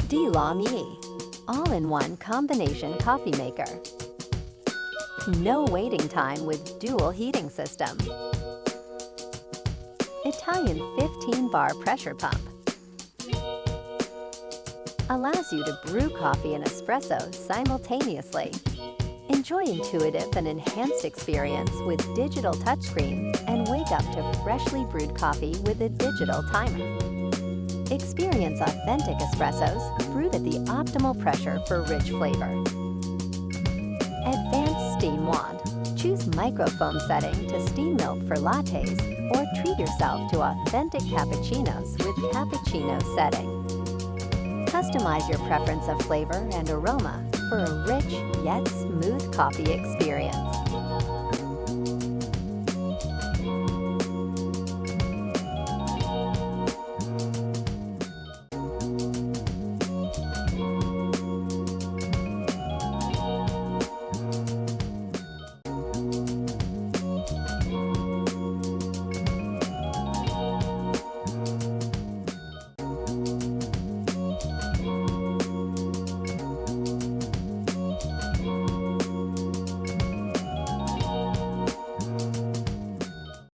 DeLonghi, all-in-one combination coffee maker. No waiting time with dual heating system. Italian 15-bar pressure pump. Allows you to brew coffee and espresso simultaneously. Enjoy intuitive and enhanced experience with digital touchscreen and wake up to freshly brewed coffee with a digital timer. Experience authentic espressos brewed at the optimal pressure for rich flavor. Advanced steam wand. Choose microfoam setting to steam milk for lattes or treat yourself to authentic cappuccinos with cappuccino setting. Customize your preference of flavor and aroma for a rich yet smooth coffee experience.